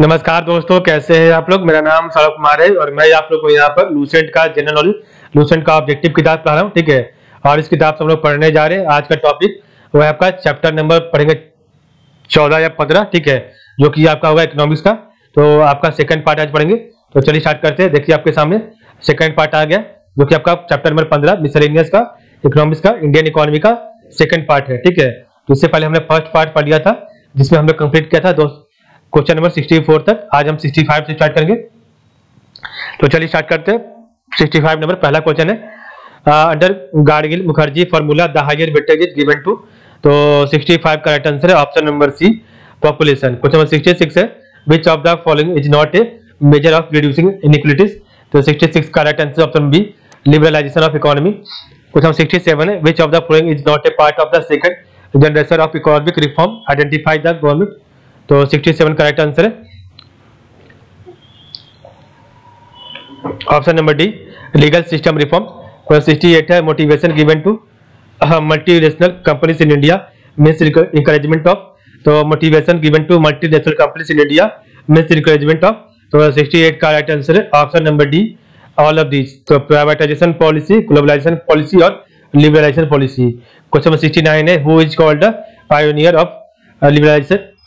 नमस्कार दोस्तों, कैसे हैं आप लोग। मेरा नाम सौरभ कुमार है और मैं आप लोग को यहाँ पर लूसेंट का जनरल नॉलेज, लूसेंट का ऑब्जेक्टिव किताब पढ़ा रहा हूँ। ठीक है, और इस किताब से हम लोग पढ़ने जा रहे हैं। आज का टॉपिक वो है आपका चैप्टर नंबर पढ़ेंगे 14 या 15। ठीक है, जो कि आपका होगा इकोनॉमिक्स का। तो आपका सेकंड पार्ट आज पढ़ेंगे। तो चलिए स्टार्ट करते हैं। देखिए आपके सामने सेकंड पार्ट आ गया, जो कि आपका चैप्टर नंबर 15 मिसलेनियस का इकोनॉमिक्स का इंडियन इकोनॉमी का सेकंड पार्ट है। ठीक है, तो इससे पहले हमने फर्स्ट पार्ट पढ़ लिया था, जिसमें हमने कंप्लीट किया था क्वेश्चन नंबर 64 तक। आज हम 65 से स्टार्ट करेंगे। तो चलिए स्टार्ट करते हैं। 65 नंबर पहला क्वेश्चन है, under Gadgil Mukherjee formula the higher weightage is given to. तो 65 का राइट आंसर है option number C, population. Question number 66 है, which of the following is not a measure of reducing inequalities. तो 66 का right answer option B, liberalisation of economy. Question 67 है, which of the following is not a part of the second generation of economic reform, identify the government. तो 67 का right answer है option number D, legal system reform. Question 68 है, motivation given to multinational companies in India means encouragement of. तो motivation given to multinational companies in India means encouragement of. तो 68 का right answer है option number D, all of these. तो privatisation policy, globalisation policy और liberalisation policy. Question number 69 है, who is called the pioneer of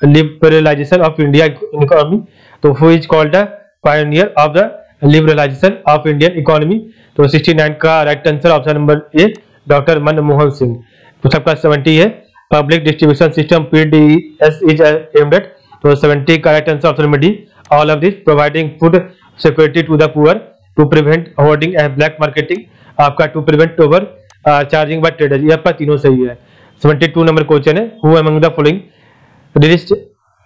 liberalization of India economy। तो who is called the pioneer of the liberalization of Indian economy। तो 69 का right answer option number A, doctor Manmohan Singh. तो सबका 70 है, public distribution system PDS is aimed at. तो 70 का right answer option number D, all of this, providing food security to the poor, to prevent hoarding and black marketing, आपका to prevent overcharging by traders. ये आपका तीनों सही है। 72 नंबर question है, who among the following released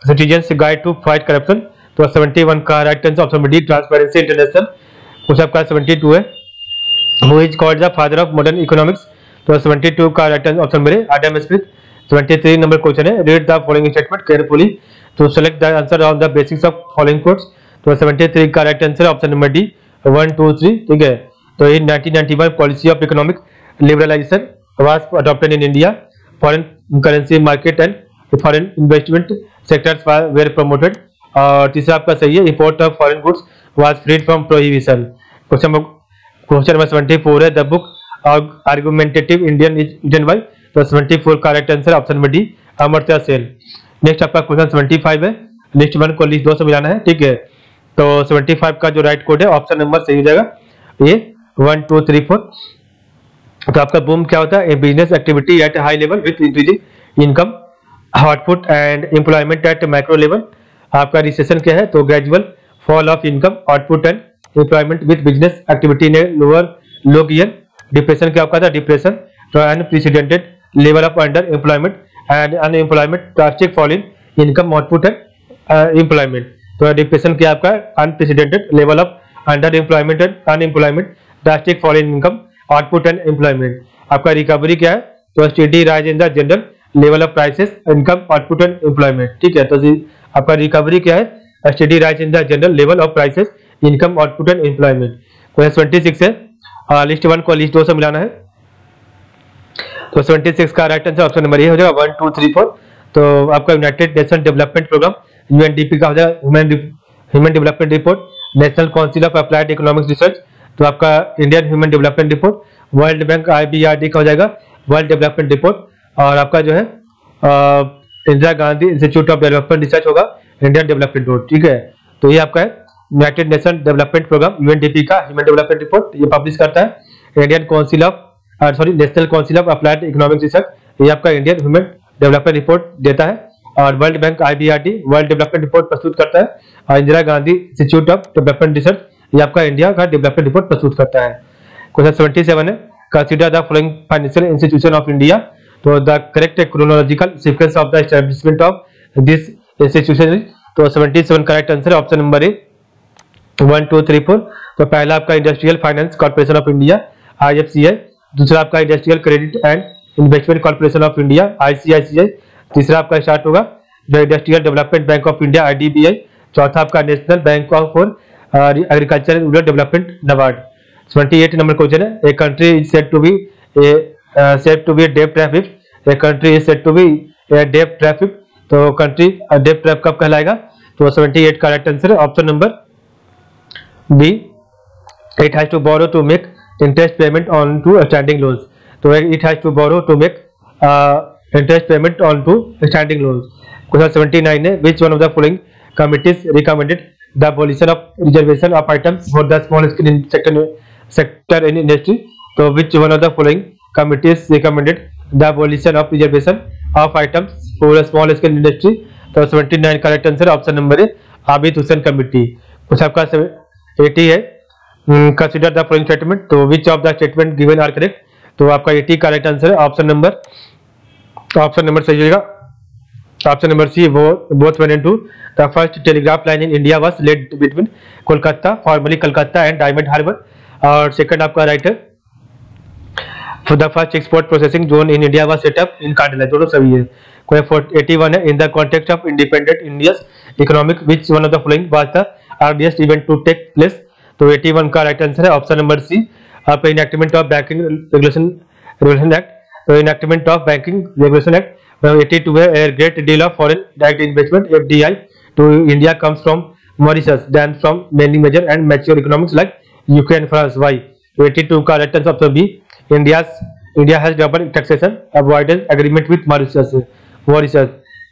citizens guide to fight corruption. तो 71 का right answer option D, transparency international. कुछ आपका 72 है, who is called the father of modern economics. तो 72 का right answer option B, Adam Smith. 73 number question है, read the following statement carefully तो select the answer on the basics of following quotes. तो 73 का right answer option number D, 1 2 3। ठीक है, तो in 1991 policy of economic liberalisation was adopted in India, foreign currency market and foreign investment sectors were promoted. और तीसरा आपका सही है, import of foreign goods was freed from prohibition. Question number 74 है, the book argumentative Indian is written by. तो 74 का right answer option number D, Amartya Sen. Next आपका question 75 है, लिस्ट 1 को लिस्ट 2 से मिलाना है। ठीक है, तो 75 का जो राइट कोड है ऑप्शन नंबर सही हो जाएगा, ये 1 2 3 4। तो आपका बूम क्या होता है, a business activity at high level with increasing income, output and employment at macro level. आपका रिसेशन क्या है, तो gradual fall of income, output and employment with business activity in lower low gear. Depression क्या होता है, depression तो unprecedented level of underemployment and unemployment, drastic fall in income, output and employment. तो depression क्या आपका, unprecedented level of underemployment and unemployment, drastic fall in income, output and employment. आपका recovery क्या है, तो steady rise in the general level of prices, income, output and employment. ठीक है, तो आपका रिकवरी क्या है, steady rise in the general level of prices, income, output and employment. Question 26 है, लिस्ट 1 को लिस्ट 2 से मिलाना है। तो 76 का right answer option number A हो जाएगा, 1 2 3 4। तो आपका United Nation development programme UNDP का हो जाएगा, human development report, national council of applied economics research. तो आपका Indian human development report, world bank IBRD का हो जाएगा, वर्ल्ड डेवलपमेंट रिपोर्ट। और आपका जो है Indira Gandhi institute of development research होगा, इंडियन डेवलपमेंट बोर्ड। ठीक है, तो ये आपका है United Nation development programme UNDP का ह्यूमन डेवलपमेंट रिपोर्ट, ये पब्लिश करता है Indian council of national council of applied economics research, ये आपका इंडियन ह्यूमन डेवलपमेंट रिपोर्ट देता है। और world bank IBRD world development report प्रस्तुत करता है, और Indira Gandhi institute of development research ये आपका इंडिया का डेवलपमेंट रिपोर्ट प्रस्तुत करता है। क्वेश्चन 77 है, consider the following financial institution of India. तो the correct chronological sequence of the establishment of this institution. तो 77 correct answer option number A, 1 2 3 4। तो पहला आपका industrial finance corporation of India IFCI, दूसरा आपका industrial credit and investment corporation of India ICICI, तीसरा आपका start होगा the industrial development bank of India IDBI, चौथा आपका national bank of agriculture and rural development NABARD। 28 number question है, a country is said to be डेब्ट trap, a country is said to be डेब्ट trap. तो country डेब्ट trap कब कहलाएगा, तो 78 करेक्ट आंसर है option number B. It has to borrow to make interest payment on to standing loans, तो it has to borrow to make interest payment on to standing loans. Question 79 है which one of the following committees recommended the abolition of reservation of items for the small scale in sector in industry, तो which one of the following committees recommended the abolition of reservation of items for a small scale industry, तो 79 correct answer option number है Abid Hussain committee. कुछ आपका 80 है consider the following statement, तो which of the statement given are correct, तो आपका 80 correct answer है option number सही होगा option number C both 1 and 2। The first telegraph line in India was laid between Kolkata, formerly Calcutta, and Diamond Harbour, और second आपका right है for the first export processing zone in India was set up in Kandla, दोनों सही है। कोई 81 है in the context of independent India's economic which one of the following was the earliest event to take place, तो 81 का right answer है option number C. आपका enactment of banking regulation act, तो enactment of banking regulation act 82 है a great deal of foreign direct investment FDI to India comes from Mauritius than from many major and mature economies like UK and France, why, तो 82 का right answer option B. India has double taxation avoidance agreement with Mauritius।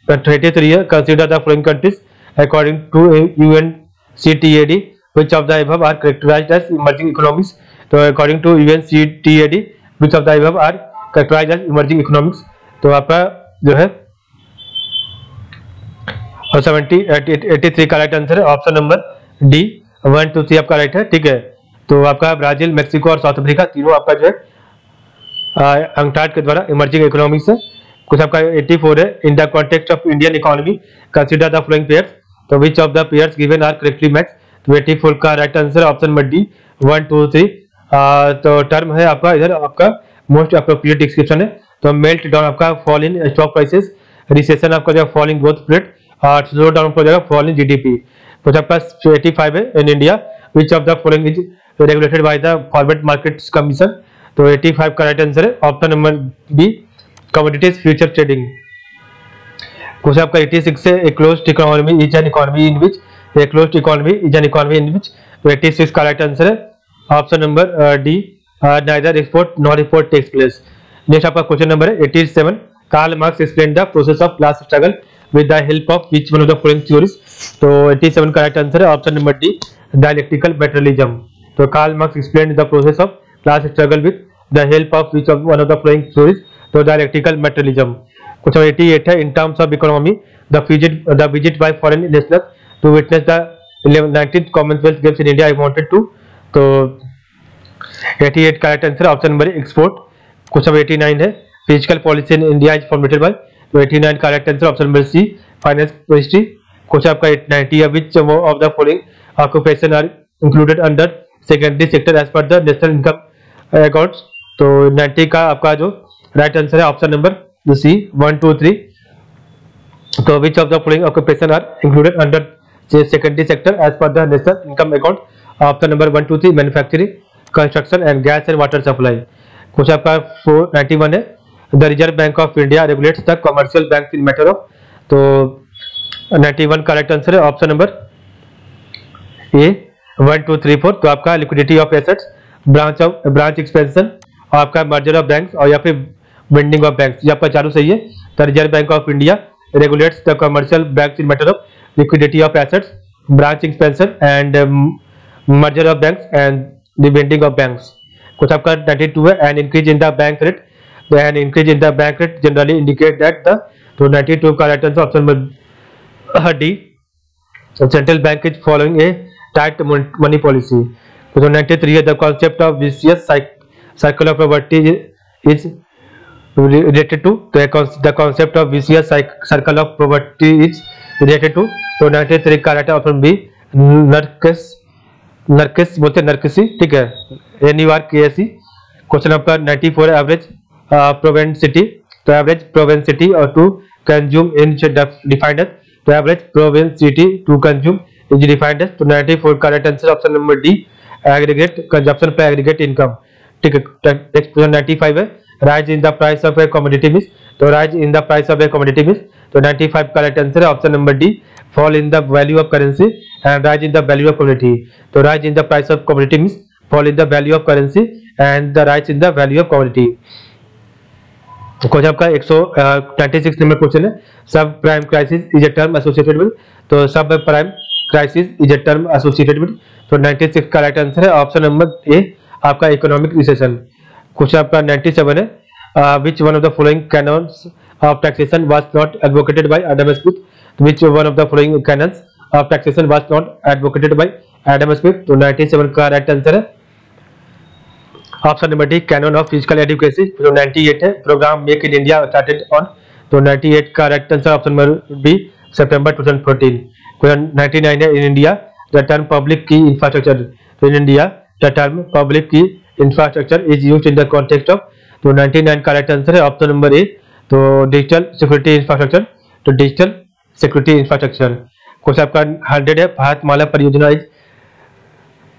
33 है consider the following countries according to UNCTAD which of the above are characterized as emerging economies, तो according to UNCTAD which of the above are characterized as emerging economies, तो आपका जो है 83 का right answer है option number D. 1 2 3 आपका right है, ठीक है। तो आपका ब्राजील, मेक्सिको और साउथ अफ्रीका तीनों आपका जो है अंटार्ड के द्वारा इमर्जिंग इकोनॉमिक्स है। कुछ आपका 84 है in the context of Indian economy consider the following pairs, तो which of the pairs given are correctly match, तो 84 का right answer option number D. 1 2 3 तो टर्म है आपका इधर आपका मोस्ट अप्रोप्रिएट डिस्क्रिप्शन है, तो मेल्ट डाउन आपका fall in stock prices, recession आपका जो फॉल इन ग्रोथ रेट और स्लो डाउन हो जाएगा फॉल इन जीडीपी। कुछ आपका 85 है in India which of the following is regulated by the forward markets commission, तो 85 का राइट आंसर है option number B commodities future trading. कुछ आपका 86 है a closed economy is an economy in which, a closed economy is an economy in which, तो 86 का right answer है option number D neither export nor import takes place. Next आपका question number है 87 Karl Marx explain the process of class struggle with the help of which one of the following theories, तो 87 का right answer है option number D dialectical materialism, तो Karl Marx explain the process of class struggle with the help of which one of the following theories, तो dialectical materialism. कुछ 88 है in terms of economy the visit by foreign nationals to witness the 19th Commonwealth games in India I wanted to, तो 88 का right answer option number export. कुछ 89 है physical policy in India is formatted by, तो 89 का right answer option number C finance ministry. कुछ आपका 90 है which of the following occupation are included under secondary sector as per the national income accounts, तो 90 का आपका जो राइट आंसर है ऑप्शन नंबर सी 1 2 3, तो which of the following occupation are included under secondary sector as per the national income account, option number 1 2 3 manufacturing construction and gas and water supply. कुछ आपका 491 है the reserve bank of India regulates the commercial bank in matter of, तो 91 का right answer है option number A 1 2 3 4, तो आपका liquidity of assets, branch expansion और आपका मर्जर ऑफ बैंक्स और या फिर वेंडिंग ऑफ बैंक्स, ये आपका चालू सही है। The reserve bank of India regulates the commercial banks in matter of liquidity of assets, branch expansion and merger of banks and the vending of banks. कुछ आपका 92 है an increase in the bank rate, an increase in the bank rate generally indicate that the, तो 92 का right answer option number D central bank is following A tight money policy. तो 93 है the concept of vicious cycle of property is related to, the concept of vicious circle of property is related to, तो 93 का right option B नर्किस बोलते नर्किसी, ठीक है NURKSE। Question आपका 94 average प्रोवेंसिटी, तो average propensity और टू कंज्यूम इन डिफाइंड, तो average propensity to consume is defined, तो 94 का right answer option number D aggregate consumption पर एग्रीगेट इनकम, ठीक है। नेक्स्ट क्वेश्चन 95 है rise in the price of a commodity means तो rise in the price of a commodity means, तो 95 का right answer है option number D, fall in the value of currency and rise in the value of commodity. तो rise in the price of commodity means fall in the value of currency and the rise in the value of commodity. Question आपका 196 number question है, subprime crisis is a term associated with, तो subprime crisis is a term associated with, तो 96 का right answer है option number A आपका economic recession. Question आपका 97 है, which one of the following canons of taxation was not advocated by Adam Smith, which one of the following canons of taxation was not advocated by Adam Smith, तो 97 का right answer है option number D, canon of physical adequacy. जो 98 है, program make in India started on, तो 98 का right answer option number B, सितंबर 2014। Question 99 है, in India the term public key infrastructure, तो in India the term public key infrastructure is used in the context of, तो 99 का right answer है option number A, तो digital security infrastructure, तो digital security infrastructure. Question आपका 100 है, भारतमाला परियोजना is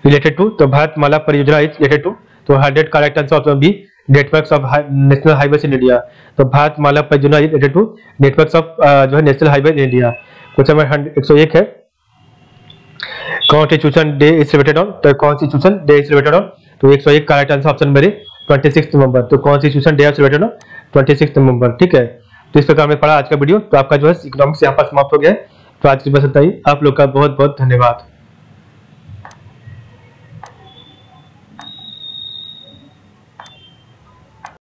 related to, तो भारतमाला परियोजना इज रिलेटेड टू, तो 100 का right answer option B, networks of national highways in India, तो भारतमाला परियोजना is related to networks of जो है national highway in India. Question number 101 है, constitution day is celebrated on, तो constitution day is celebrated on, तो 101 का right answer option number A, 26 नवंबर, तो कॉन्स्टिट्यूशन डे सेलिब्रेटेड ऑन 26 नवंबर। ठीक है, तो इस प्रकार में पढ़ा आज का वीडियो, तो आपका जो है इकोनॉमिक्स यहाँ पर समाप्त हो गया है। तो आज की बस इतना ही, आप लोग का बहुत बहुत धन्यवाद।